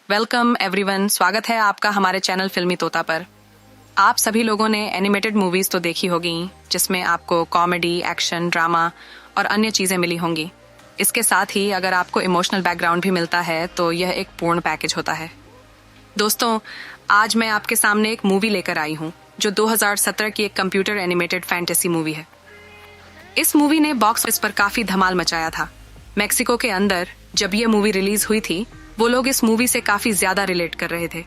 Welcome everyone, स्वागत है आपका हमारे चैनल फिल्मी तोता पर। आप सभी लोगों ने एनिमेटेड मूवीज तो देखी होगी जिसमें आपको कॉमेडी, एक्शन, ड्रामा और अन्य चीजें मिली होंगी। इसके साथ ही अगर आपको इमोशनल बैकग्राउंड भी मिलता है तो यह एक पूर्ण पैकेज होता है। दोस्तों, आज मैं आपके सामने एक मूवी लेकर आई हूँ जो 2017 की एक कंप्यूटर एनिमेटेड फैंटेसी मूवी है। इस मूवी ने बॉक्स ऑफिस पर काफी धमाल मचाया था। मेक्सिको के अंदर जब यह मूवी रिलीज हुई थी, वो लोग इस मूवी से काफी ज्यादा रिलेट कर रहे थे।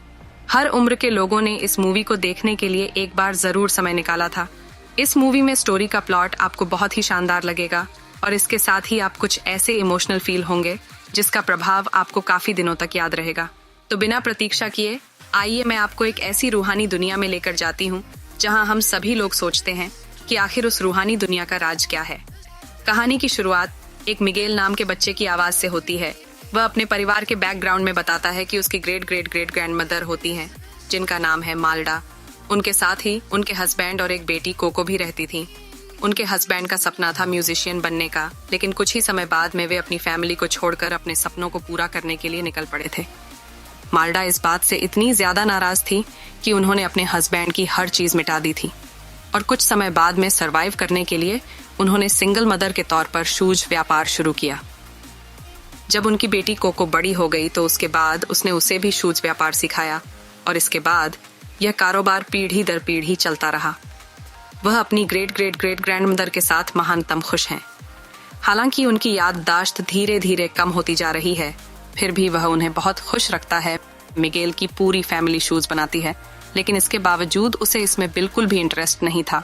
हर उम्र के लोगों ने इस मूवी को देखने के लिए एक बार जरूर समय निकाला था। इस मूवी में स्टोरी का प्लॉट आपको बहुत ही शानदार लगेगा और इसके साथ ही आप कुछ ऐसे इमोशनल फील होंगे जिसका प्रभाव आपको काफी दिनों तक याद रहेगा। तो बिना प्रतीक्षा किए आइए मैं आपको एक ऐसी रूहानी दुनिया में लेकर जाती हूँ जहाँ हम सभी लोग सोचते हैं कि आखिर उस रूहानी दुनिया का राज क्या है। कहानी की शुरुआत एक मिगेल नाम के बच्चे की आवाज से होती है। वह अपने परिवार के बैकग्राउंड में बताता है कि उसकी ग्रेट ग्रेट ग्रेट ग्रैंडमदर होती हैं जिनका नाम है माल्डा। उनके साथ ही उनके हस्बैंड और एक बेटी कोको भी रहती थी। उनके हस्बैंड का सपना था म्यूजिशियन बनने का, लेकिन कुछ ही समय बाद में वे अपनी फैमिली को छोड़कर अपने सपनों को पूरा करने के लिए निकल पड़े थे। माल्डा इस बात से इतनी ज्यादा नाराज थी कि उन्होंने अपने हस्बैंड की हर चीज मिटा दी थी और कुछ समय बाद में सरवाइव करने के लिए उन्होंने सिंगल मदर के तौर पर शूज व्यापार शुरू किया। जब उनकी बेटी कोको बड़ी हो गई तो उसके बाद उसने उसे भी शूज व्यापार सिखाया और इसके बाद यह कारोबार पीढ़ी दर पीढ़ी चलता रहा। वह अपनी ग्रेट ग्रेट ग्रेट ग्रैंडमदर के साथ महानतम खुश हैं। हालांकि उनकी याददाश्त धीरे धीरे कम होती जा रही है, फिर भी वह उन्हें बहुत खुश रखता है। मिगेल की पूरी फैमिली शूज बनाती है, लेकिन इसके बावजूद उसे इसमें बिल्कुल भी इंटरेस्ट नहीं था।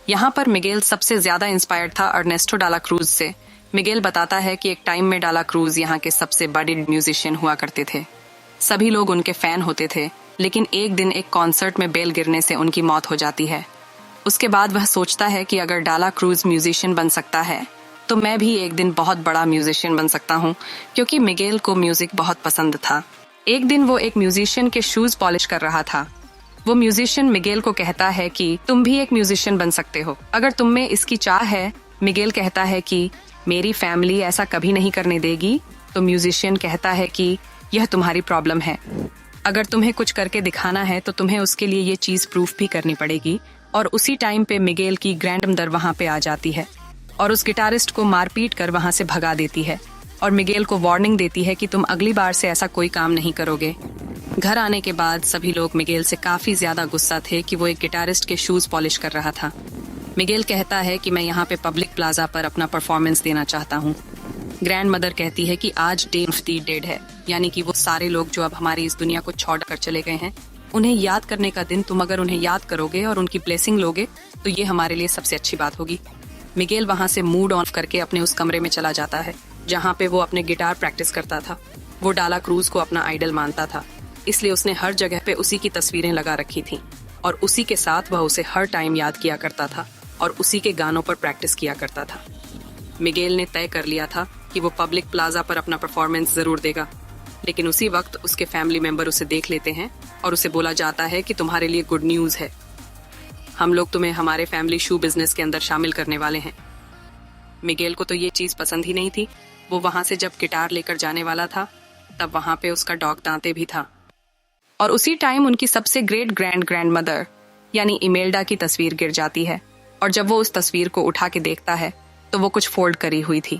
यहाँ पर मिगेल सबसे ज्यादा इंस्पायर्ड था अर्नेस्टो डाला क्रूज से। मिगेल बताता है कि एक टाइम में डाला क्रूज यहाँ के सबसे बड़े म्यूजिशियन हुआ करते थे। सभी लोग उनके फैन होते थे, लेकिन एक दिन एक कॉन्सर्ट में बेल गिरने से उनकी मौत हो जाती है। उसके बाद वह सोचता है कि अगर डाला क्रूज म्यूजिशियन बन सकता है तो मैं भी एक दिन बहुत बड़ा म्यूजिशियन बन सकता हूँ, क्योंकि मिगेल को म्यूजिक बहुत पसंद था। एक दिन वो एक म्यूजिशियन के शूज पॉलिश कर रहा था। वो म्यूजिशियन मिगेल को कहता है कि तुम भी एक म्यूजिशियन बन सकते हो अगर तुम में इसकी चाह है। मिगेल कहता है कि मेरी फैमिली ऐसा कभी नहीं करने देगी। तो म्यूजिशियन कहता है कि यह तुम्हारी प्रॉब्लम है। अगर तुम्हें कुछ करके दिखाना है तो तुम्हें उसके लिए ये चीज प्रूफ भी करनी पड़ेगी। और उसी टाइम पे मिगेल की ग्रैंडमदर वहाँ पे आ जाती है और उस गिटारिस्ट को मारपीट कर वहाँ से भगा देती है और मिगेल को वार्निंग देती है कि तुम अगली बार से ऐसा कोई काम नहीं करोगे। घर आने के बाद सभी लोग मिगेल से काफी ज्यादा गुस्सा थे कि वो एक गिटारिस्ट के शूज पॉलिश कर रहा था। मिगेल कहता है कि मैं यहाँ पे पब्लिक प्लाजा पर अपना परफॉर्मेंस देना चाहता हूँ। ग्रैंड मदर कहती है कि आज डे ऑफ द डेड है, यानी कि वो सारे लोग जो अब हमारी इस दुनिया को छोड़ कर चले गए हैं, उन्हें याद करने का दिन। तुम अगर उन्हें याद करोगे और उनकी ब्लेसिंग लोगे तो ये हमारे लिए सबसे अच्छी बात होगी। मिगेल वहाँ से मूड ऑफ करके अपने उस कमरे में चला जाता है जहाँ पे वो अपने गिटार प्रैक्टिस करता था। वो डाला क्रूज को अपना आइडल मानता था, इसलिए उसने हर जगह पे उसी की तस्वीरें लगा रखी थी और उसी के साथ वह उसे हर टाइम याद किया करता था और उसी के गानों पर प्रैक्टिस किया करता था। मिगेल ने तय कर लिया था कि वो पब्लिक प्लाजा पर अपना परफॉर्मेंस जरूर देगा, लेकिन उसी वक्त उसके फैमिली मेंबर उसे देख लेते हैं और उसे बोला जाता है कि तुम्हारे लिए गुड न्यूज है, हम लोग तुम्हें हमारे फैमिली शू बिजनेस के अंदर शामिल करने वाले हैं। मिगेल को तो ये चीज पसंद ही नहीं थी। वो वहां से जब गिटार लेकर जाने वाला था तब वहां पे उसका डॉग दांते भी था और उसी टाइम उनकी सबसे ग्रेट ग्रैंडमदर यानी इमेल्डा की तस्वीर गिर जाती है और जब वो उस तस्वीर को उठा के देखता है तो वो कुछ फोल्ड करी हुई थी।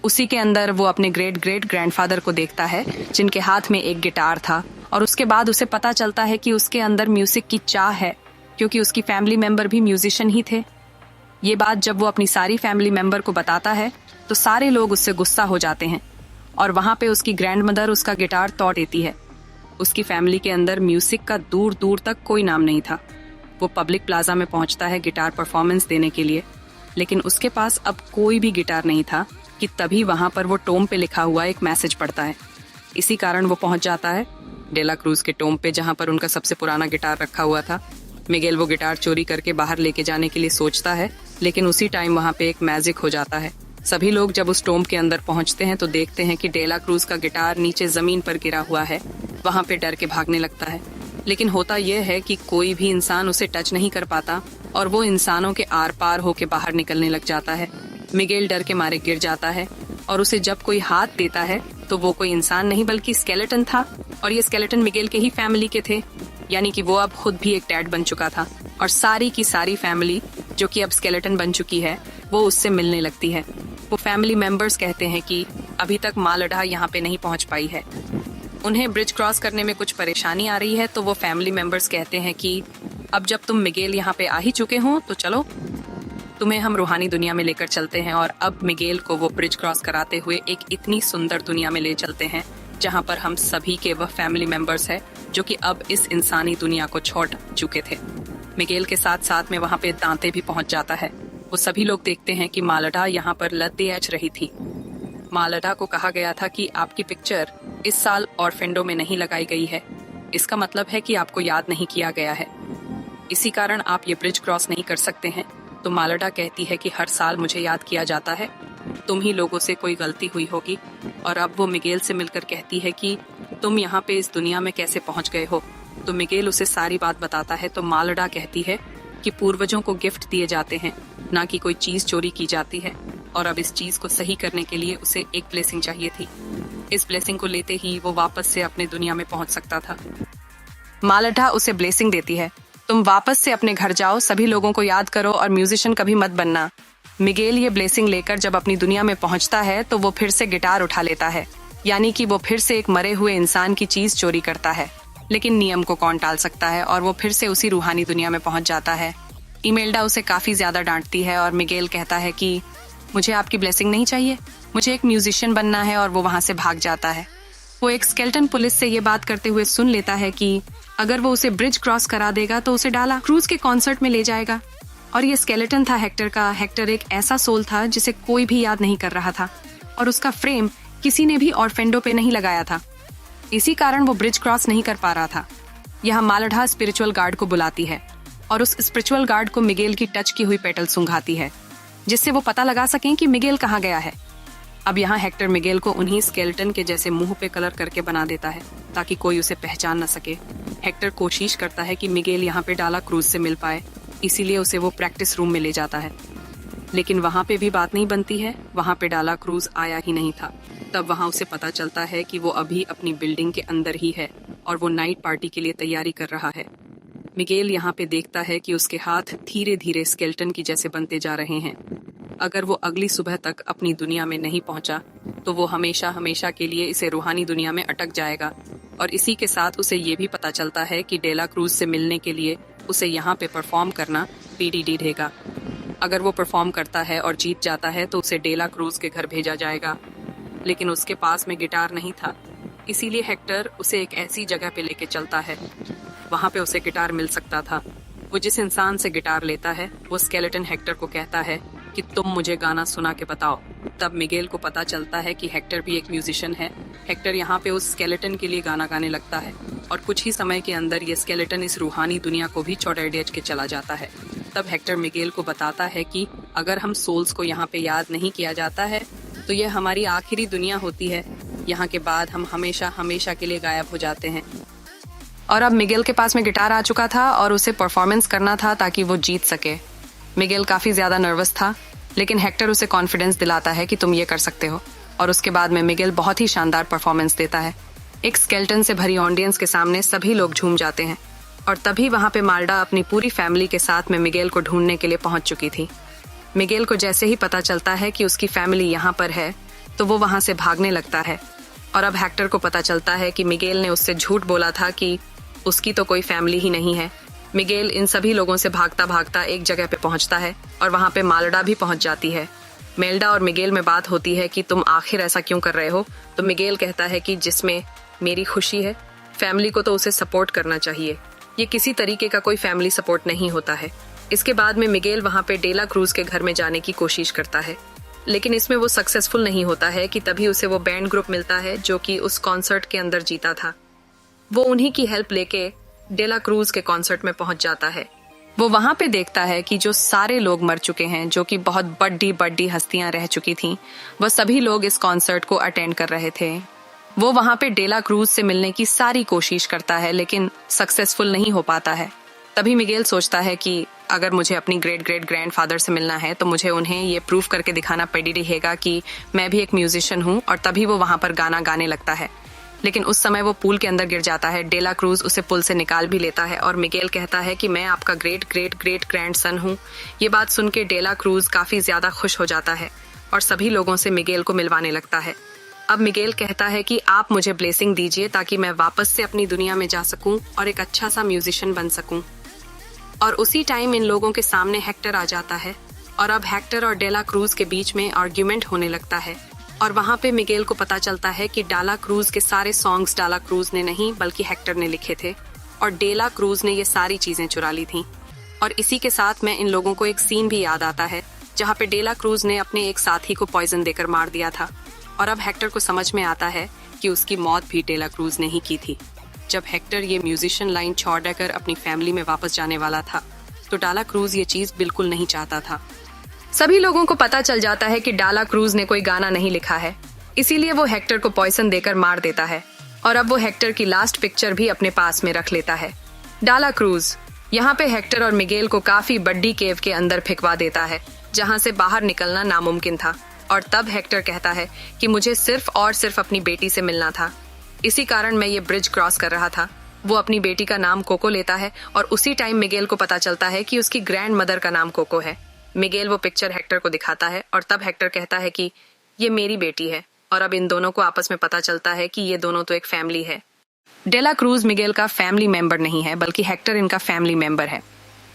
उसी के अंदर वो अपने ग्रेट ग्रेट ग्रैंडफादर को देखता है जिनके हाथ में एक गिटार था और उसके बाद उसे पता चलता है कि उसके अंदर म्यूजिक की चाह है, क्योंकि उसकी फैमिली मेंबर भी म्यूजिशियन ही थे। ये बात जब वो अपनी सारी फैमिली मेंबर को बताता है तो सारे लोग उससे गुस्सा हो जाते हैं और वहां पे उसकी ग्रैंडमदर उसका गिटार तोड़ देती है। उसकी फैमिली के अंदर म्यूजिक का दूर दूर तक कोई नाम नहीं था। वो पब्लिक प्लाजा में पहुंचता है गिटार परफॉर्मेंस देने के लिए, लेकिन उसके पास अब कोई भी गिटार नहीं था कि तभी वहां पर वो टोम पे लिखा हुआ एक मैसेज पढ़ता है। इसी कारण वो पहुंच जाता है डेला क्रूज के टोम पे जहां पर उनका सबसे पुराना गिटार रखा हुआ था। मिगेल वो गिटार चोरी करके बाहर लेके जाने के लिए सोचता है, लेकिन उसी टाइम वहां पे एक मैजिक हो जाता है। सभी लोग जब उस टोम के अंदर पहुंचते हैं तो देखते हैं कि डेला क्रूज का गिटार नीचे जमीन पर गिरा हुआ है। वहां पे डर के भागने लगता है, लेकिन होता यह है कि कोई भी इंसान उसे टच नहीं कर पाता और वो इंसानों के आर पार होके बाहर निकलने लग जाता है। मिगेल डर के मारे गिर जाता है और उसे जब कोई हाथ देता है तो वो कोई इंसान नहीं बल्कि स्केलेटन था। और ये स्केलेटन मिगेल के ही फैमिली के थे, यानी कि वो अब खुद भी एक डैड बन चुका था और सारी की सारी फैमिली जो कि अब स्केलेटन बन चुकी है वो उससे मिलने लगती है। वो फैमिली मेंबर्स कहते हैं कि अभी तक मालडा यहाँ पे नहीं पहुँच पाई है, उन्हें ब्रिज क्रॉस करने में कुछ परेशानी आ रही है। तो वो फैमिली मेंबर्स कहते हैं कि अब जब तुम मिगेल यहाँ पे आ ही चुके हो तो चलो तुम्हें हम रूहानी दुनिया में लेकर चलते हैं। और अब मिगेल को वो ब्रिज क्रॉस कराते हुए एक इतनी सुंदर दुनिया में ले चलते हैं जहाँ पर हम सभी के वह फैमिली मेंबर्स हैं जो कि अब इस इंसानी दुनिया को छोड़ चुके थे। मिगेल के साथ साथ में वहाँ पे दांते भी पहुँच जाता है। वो सभी लोग देखते हैं कि मालडा यहाँ पर लद्देच रही थी। मालडा को कहा गया था कि आपकी पिक्चर इस साल ऑर्फेंडो में नहीं लगाई गई है, इसका मतलब है कि आपको याद नहीं किया गया है, इसी कारण आप ये ब्रिज क्रॉस नहीं कर सकते हैं। तो मालडा कहती है कि हर साल मुझे याद किया जाता है, तुम ही लोगों से कोई गलती हुई होगी। और अब वो मिगेल से मिलकर कहती है कि तुम यहाँ पे इस दुनिया में कैसे पहुँच गए हो। तो मिगेल उसे सारी बात बताता है। तो मालडा कहती है कि पूर्वजों को गिफ्ट दिए जाते हैं, ना कि कोई चीज चोरी की जाती है। और अब इस चीज को सही करने के लिए उसे एक ब्लेसिंग चाहिए थी। इस ब्लेसिंग को लेते ही वो वापस से अपने दुनिया में पहुंच सकता था। मालडा उसे ब्लेसिंग देती है, तुम वापस से अपने घर जाओ, सभी लोगों को याद करो और म्यूजिशियन कभी मत बनना। मिगेल ये ब्लेसिंग लेकर जब अपनी दुनिया में पहुंचता है तो वो फिर से गिटार उठा लेता है, यानी कि वो फिर से एक मरे हुए इंसान की चीज चोरी करता है। लेकिन नियम को कौन टाल सकता है, और वो फिर से उसी रूहानी दुनिया में पहुंच जाता है। इमेल्डा उसे काफी ज्यादा डांटती है और मिगेल कहता है कि मुझे आपकी ब्लेसिंग नहीं चाहिए, मुझे एक म्यूजिशियन बनना है, और वो वहां से भाग जाता है। वो एक स्केलेटन पुलिस से ये बात करते हुए सुन लेता है कि अगर वो उसे ब्रिज क्रॉस करा देगा तो उसे डाला क्रूज के कॉन्सर्ट में ले जाएगा। और ये स्केलेटन था हेक्टर का। हेक्टर एक ऐसा सोल था जिसे कोई भी याद नहीं कर रहा था, और उसका फ्रेम किसी ने भी ऑर्फेंडो पे नहीं लगाया था, इसी कारण वो ब्रिज क्रॉस नहीं कर पा रहा था। यहाँ मालडा स्पिरिचुअल गार्ड को बुलाती है और उस स्पिरिचुअल गार्ड को मिगेल की टच की हुई पेटल सुंघाती है, जिससे वो पता लगा सकें कि मिगेल कहाँ गया है। अब यहाँ हेक्टर मिगेल को उन्हीं स्केलेटन के जैसे मुंह पे कलर करके बना देता है ताकि कोई उसे पहचान न सके। हेक्टर कोशिश करता है कि मिगेल यहाँ पे डाला क्रूज से मिल पाए, इसीलिए उसे वो प्रैक्टिस रूम में ले जाता है। लेकिन वहाँ पे भी बात नहीं बनती है, वहाँ पे डाला क्रूज आया ही नहीं था। तब वहाँ उसे पता चलता है कि वो अभी अपनी बिल्डिंग के अंदर ही है और वो नाइट पार्टी के लिए तैयारी कर रहा है। मिगेल यहाँ पे देखता है कि उसके हाथ धीरे धीरे स्केलेटन की जैसे बनते जा रहे हैं। अगर वो अगली सुबह तक अपनी दुनिया में नहीं पहुंचा तो वो हमेशा हमेशा के लिए इसे रूहानी दुनिया में अटक जाएगा। और इसी के साथ उसे ये भी पता चलता है कि डेला क्रूज से मिलने के लिए उसे यहाँ पे परफॉर्म करना पीडीडी रहेगा। अगर वो परफॉर्म करता है और जीत जाता है तो उसे डेला क्रूज के घर भेजा जाएगा। लेकिन उसके पास में गिटार नहीं था, इसीलिए हेक्टर उसे एक ऐसी जगह पे लेके चलता है, वहाँ पे उसे गिटार मिल सकता था। वो जिस इंसान से गिटार लेता है वो स्केलेटन हेक्टर को कहता है कि तुम मुझे गाना सुना के बताओ। तब मिगेल को पता चलता है कि हेक्टर भी एक म्यूजिशियन है। हेक्टर यहाँ पे उस स्केलेटन के लिए गाना गाने लगता है और कुछ ही समय के अंदर ये स्केलेटन इस रूहानी दुनिया को भी चौड़ेडेज के चला जाता है। तब हेक्टर मिगेल को बताता है कि अगर हम सोल्स को यहाँ पे याद नहीं किया जाता है तो ये हमारी आखिरी दुनिया होती है, यहाँ के बाद हम हमेशा हमेशा के लिए गायब हो जाते हैं। और अब मिगेल के पास में गिटार आ चुका था और उसे परफॉर्मेंस करना था ताकि वो जीत सके। मिगेल काफी ज्यादा नर्वस था, लेकिन हेक्टर उसे कॉन्फिडेंस दिलाता है कि तुम ये कर सकते हो। और उसके बाद में मिगेल बहुत ही शानदार परफॉर्मेंस देता है। एक स्केलेटन से भरी ऑडियंस के सामने सभी लोग झूम जाते हैं। और तभी वहाँ पे माल्डा अपनी पूरी फैमिली के साथ में मिगेल को ढूंढने के लिए पहुंच चुकी थी। मिगेल को जैसे ही पता चलता है कि उसकी फैमिली यहाँ पर है तो वो वहाँ से भागने लगता है। और अब हेक्टर को पता चलता है कि मिगेल ने उससे झूठ बोला था कि उसकी तो कोई फैमिली ही नहीं है। मिगेल इन सभी लोगों से भागता भागता एक जगह पे पहुंचता है और वहाँ पे माल्डा भी पहुंच जाती है। मेल्डा और मिगेल में बात होती है कि तुम आखिर ऐसा क्यों कर रहे हो। तो मिगेल कहता है कि जिसमें मेरी खुशी है, फैमिली को तो उसे सपोर्ट करना चाहिए, ये किसी तरीके का कोई फैमिली सपोर्ट नहीं होता है। इसके बाद में मिगेल वहाँ पे डेला क्रूज के घर में जाने की कोशिश करता है, लेकिन इसमें वो सक्सेसफुल नहीं होता है कि तभी उसे वो बैंड ग्रुप मिलता है जो कि उस कॉन्सर्ट के अंदर जीता था। वो उन्हीं की हेल्प लेके डेला क्रूज के कॉन्सर्ट में पहुंच जाता है। वो वहां पे देखता है कि जो सारे लोग मर चुके हैं, जो कि बहुत बड़ी बड़ी हस्तियां रह चुकी थीं, वह सभी लोग इस कॉन्सर्ट को अटेंड कर रहे थे। वो वहां पे डेला क्रूज से मिलने की सारी कोशिश करता है, लेकिन सक्सेसफुल नहीं हो पाता है। तभी मिगेल सोचता है कि अगर मुझे अपनी ग्रेट ग्रेट ग्रैंडफादर से मिलना है तो मुझे उन्हें ये प्रूव करके दिखाना पड़ी रहेगा कि मैं भी एक म्यूजिशियन हूँ। और तभी वो वहां पर गाना गाने लगता है। लेकिन उस समय वो पूल के अंदर गिर जाता है। डेला क्रूज उसे पुल से निकाल भी लेता है और मिगेल कहता है कि मैं आपका ग्रेट ग्रेट ग्रेट ग्रैंडसन हूँ। ये बात सुन के डेला क्रूज काफी ज्यादा खुश हो जाता है और सभी लोगों से मिगेल को मिलवाने लगता है। अब मिगेल कहता है कि आप मुझे ब्लेसिंग दीजिए ताकि मैं वापस से अपनी दुनिया में जा सकूं और एक अच्छा सा म्यूजिशियन बन सकूं। और उसी टाइम इन लोगों के सामने हेक्टर आ जाता है और अब हेक्टर और डेला क्रूज के बीच में आर्ग्यूमेंट होने लगता है और वहाँ पे मिगेल को पता चलता है कि डेला क्रूज के सारे सॉन्ग्स डेला क्रूज ने नहीं बल्कि हेक्टर ने लिखे थे और डेला क्रूज ने ये सारी चीजें चुरा ली थी। और इसी के साथ में इन लोगों को एक सीन भी याद आता है जहाँ पे डेला क्रूज ने अपने एक साथी को पॉइजन देकर मार दिया था और अब हेक्टर को समझ में आता है कि उसकी मौत भी डेला क्रूज ने ही की थी। जब हेक्टर ये म्यूजिशियन लाइन छोड़कर अपनी फैमिली में वापस जाने वाला था तो डेला क्रूज ये चीज बिल्कुल नहीं चाहता था। सभी लोगों को पता चल जाता है कि डेला क्रूज ने कोई गाना नहीं लिखा है, इसीलिए वो हेक्टर को पॉइजन देकर मार देता है और अब वो हेक्टर की लास्ट पिक्चर भी अपने पास में रख लेता है। डेला क्रूज यहाँ पे हेक्टर और मिगेल को काफी बड़ी केव के अंदर फेंकवा देता है जहाँ से बाहर निकलना नामुमकिन था और तब हेक्टर कहता है कि मुझे सिर्फ और सिर्फ अपनी बेटी से मिलना था, इसी कारण मैं ये ब्रिज क्रॉस कर रहा था। वो अपनी बेटी का नाम कोको लेता है और उसी टाइम मिगेल को पता चलता है कि उसकी ग्रैंड मदर का नाम कोको है। मिगेल वो पिक्चर हेक्टर को दिखाता है और तब हेक्टर कहता है कि ये मेरी बेटी है और अब इन दोनों को आपस में पता चलता है कि ये दोनों तो एक फैमिली है। डेला क्रूज मिगेल का फैमिली मेंबर नहीं है बल्कि हेक्टर इनका फैमिली मेंबर है।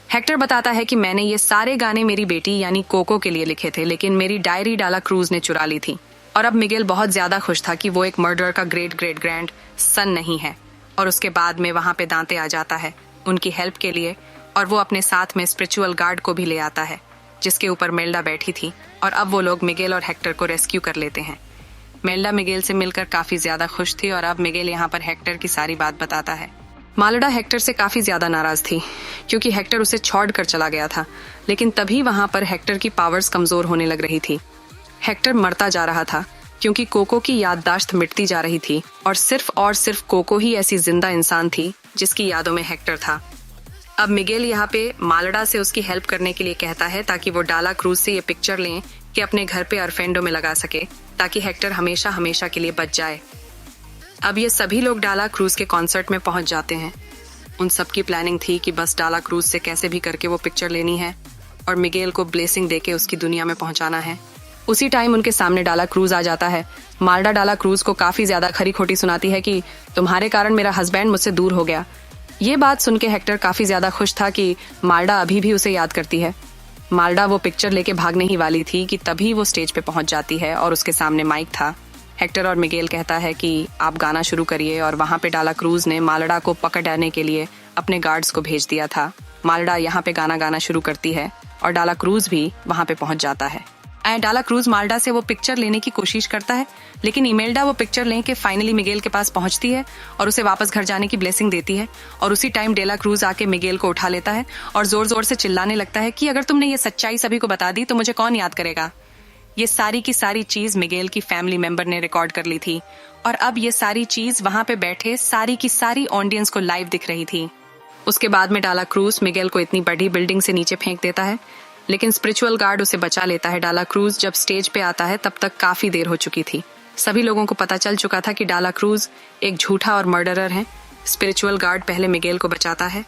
हेक्टर बताता है कि मैंने ये सारे गाने मेरी बेटी यानी कोको के लिए लिखे थे लेकिन मेरी डायरी डेला क्रूज ने चुरा ली थी। और अब मिगेल बहुत ज्यादा खुश था कि वो एक मर्डर का ग्रेट ग्रेट ग्रैंड सन नहीं है। और उसके बाद में वहां पे दांते आ जाता है उनकी हेल्प के लिए और वो अपने साथ में स्पिरिचुअल गार्ड को भी ले आता है जिसके ऊपर मेल्डा बैठी थी और अब वो लोग मिगेल और हेक्टर को रेस्क्यू कर लेते हैं। मेल्डा मिगेल से मिलकर काफी ज्यादा खुश थी और अब मिगेल यहाँ पर हेक्टर की सारी बात बताता है। मालडा हेक्टर से काफी ज्यादा नाराज थी क्योंकि हेक्टर उसे छोड़कर चला गया था, लेकिन तभी वहां पर हेक्टर की पावर्स कमजोर होने लग रही थी। हेक्टर मरता जा रहा था क्योंकि कोको की याददाश्त मिटती जा रही थी और सिर्फ कोको ही ऐसी जिंदा इंसान थी जिसकी यादों में हेक्टर था। अब मिगेल यहाँ पे मालडा से उसकी हेल्प करने के लिए कहता है ताकि वो डेला क्रूज से ये पिक्चर लें कि अपने घर पे अरफेंडो में लगा सके ताकि हेक्टर हमेशा हमेशा के लिए बच जाए। अब ये सभी लोग डेला क्रूज के कॉन्सर्ट में पहुंच जाते हैं। उन सबकी प्लानिंग थी कि बस डेला क्रूज से कैसे भी करके वो पिक्चर लेनी है और मिगेल को ब्लेसिंग देके उसकी दुनिया में पहुंचाना है। उसी टाइम उनके सामने डेला क्रूज आ जाता है। माल्डा डेला क्रूज को काफी ज्यादा खरी खोटी सुनाती है कि तुम्हारे कारण मेरा हस्बैंड मुझसे दूर हो गया। ये बात सुन के हेक्टर काफी ज्यादा खुश था कि माल्डा अभी भी उसे याद करती है। माल्डा वो पिक्चर लेके भागने ही वाली थी कि तभी वो स्टेज पे पहुंच जाती है और उसके सामने माइक था। हेक्टर और मिगेल कहता है कि आप गाना शुरू करिए और वहाँ पे डेला क्रूज ने माल्डा को पकड़ने के लिए अपने गार्ड्स को भेज दिया था। माल्डा यहाँ पे गाना गाना शुरू करती है और डेला क्रूज भी वहाँ पे पहुंच जाता है। डेला क्रूज माल्डा से वो पिक्चर लेने की कोशिश करता है, लेकिन इमेल्डा वो पिक्चर लेके फाइनली मिगेल के पास पहुंचती है और उसे वापस घर जाने की ब्लेसिंग देती है। और उसी टाइम डेला क्रूज आके मिगेल को उठा लेता है और जोर जोर से चिल्लाने लगता है कि अगर तुमने ये सच्चाई सभी को बता दी तो मुझे कौन याद करेगा। ये सारी की सारी चीज मिगेल की फैमिली मेंबर ने रिकॉर्ड कर ली थी और अब ये सारी चीज वहां पे बैठे सारी की सारी ऑडियंस को लाइव दिख रही थी। उसके बाद में डेला क्रूज मिगेल को इतनी बड़ी बिल्डिंग से नीचे फेंक देता है, लेकिन स्पिरिचुअल गार्ड उसे बचा लेता है। डेला क्रूज जब स्टेज पे आता है तब तक काफी देर हो चुकी थी। सभी लोगों को पता चल चुका था कि डेला क्रूज एक झूठा और मर्डरर है। स्पिरिचुअल गार्ड पहले मिगेल को बचाता है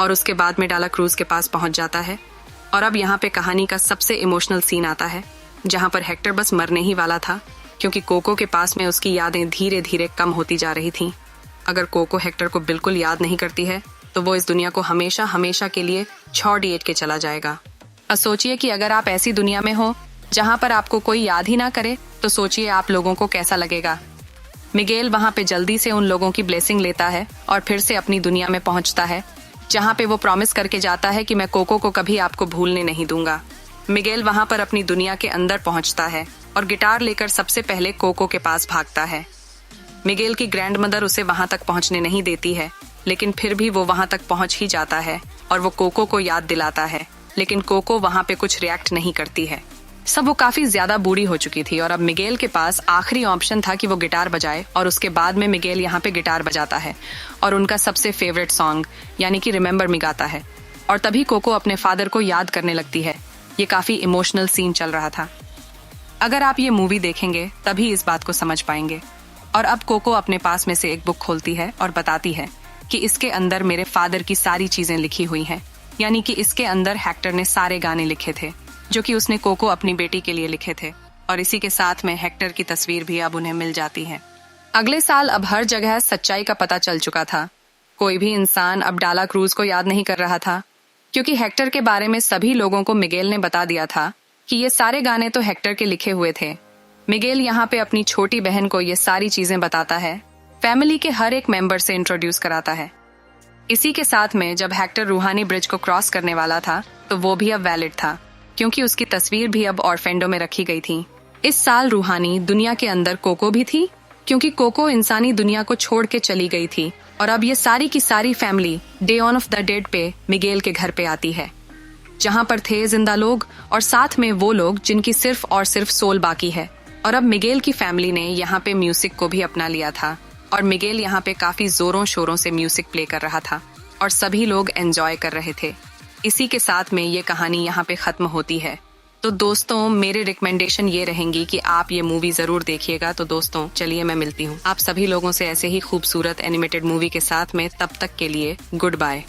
और उसके बाद में डेला क्रूज के पास पहुंच जाता है। और अब यहाँ पे कहानी का सबसे इमोशनल सीन आता है जहाँ पर हेक्टर बस मरने ही वाला था क्योंकि कोको के पास में उसकी यादें धीरे धीरे कम होती जा रही थी। अगर कोको हेक्टर को बिल्कुल याद नहीं करती है तो वो इस दुनिया को हमेशा हमेशा के लिए छोड़ दिए के चला जाएगा। और सोचिए कि अगर आप ऐसी दुनिया में हो जहां पर आपको कोई याद ही ना करे तो सोचिए आप लोगों को कैसा लगेगा। मिगेल वहां पे जल्दी से उन लोगों की ब्लेसिंग लेता है और फिर से अपनी दुनिया में पहुंचता है जहां पे वो प्रॉमिस करके जाता है कि मैं कोको को कभी आपको भूलने नहीं दूंगा। मिगेल वहां पर अपनी दुनिया के अंदर पहुंचता है और गिटार लेकर सबसे पहले कोको के पास भागता है। मिगेल की ग्रैंड मदर उसे वहां तक पहुंचने नहीं देती है, लेकिन फिर भी वो वहां तक पहुंच ही जाता है और वो कोको को याद दिलाता है, लेकिन कोको वहां पे कुछ रिएक्ट नहीं करती है। सब वो काफी ज्यादा बूढ़ी हो चुकी थी और अब मिगेल के पास आखिरी ऑप्शन था कि वो गिटार बजाए और उसके बाद में मिगेल यहाँ पे गिटार बजाता है और उनका सबसे फेवरेट सॉन्ग यानी कि रिमेम्बर मी गाता है और तभी कोको अपने फादर को याद करने लगती है। ये काफी इमोशनल सीन चल रहा था। अगर आप ये मूवी देखेंगे तभी इस बात को समझ पाएंगे। और अब कोको अपने पास में से एक बुक खोलती है और बताती है कि इसके अंदर मेरे फादर की सारी चीजें लिखी हुई हैं। यानी कि इसके अंदर हेक्टर ने सारे गाने लिखे थे जो कि उसने कोको अपनी बेटी के लिए लिखे थे, और इसी के साथ में हेक्टर की तस्वीर भी अब उन्हें मिल जाती है। अगले साल अब हर जगह सच्चाई का पता चल चुका था। कोई भी इंसान अब डाला क्रूज को याद नहीं कर रहा था, क्योंकि हेक्टर के बारे में सभी लोगों को मिगेल ने बता दिया था कि ये सारे गाने तो हेक्टर के लिखे हुए थे। मिगेल यहाँ पे अपनी छोटी बहन को ये सारी चीजें बताता है, फैमिली के हर एक मेंबर से इंट्रोड्यूस कराता है। इसी के साथ में जब हेक्टर रूहानी ब्रिज को क्रॉस करने वाला था तो वो भी अब वैलिड था, क्योंकि उसकी तस्वीर भी अब ऑर्फेंडो में रखी गई थी। इस साल रूहानी दुनिया के अंदर कोको भी थी, क्योंकि कोको इंसानी दुनिया को छोड़ के चली गई थी, और अब ये सारी की सारी family day on off the dead पे मिगेल के घर पे आती है, जहाँ पर थे जिंदा लोग और साथ में वो लोग जिनकी सिर्फ और सिर्फ सोल बाकी है। और अब मिगेल की फैमिली ने यहाँ पे म्यूजिक को भी अपना लिया था, और मिगेल यहाँ पे काफी जोरों शोरों से म्यूजिक प्ले कर रहा था और सभी लोग एंजॉय कर रहे थे। इसी के साथ में ये कहानी यहाँ पे खत्म होती है। तो दोस्तों, मेरे रिकमेंडेशन ये रहेंगी कि आप ये मूवी जरूर देखिएगा। तो दोस्तों, चलिए मैं मिलती हूँ आप सभी लोगों से ऐसे ही खूबसूरत एनिमेटेड मूवी के साथ में। तब तक के लिए गुड बाय।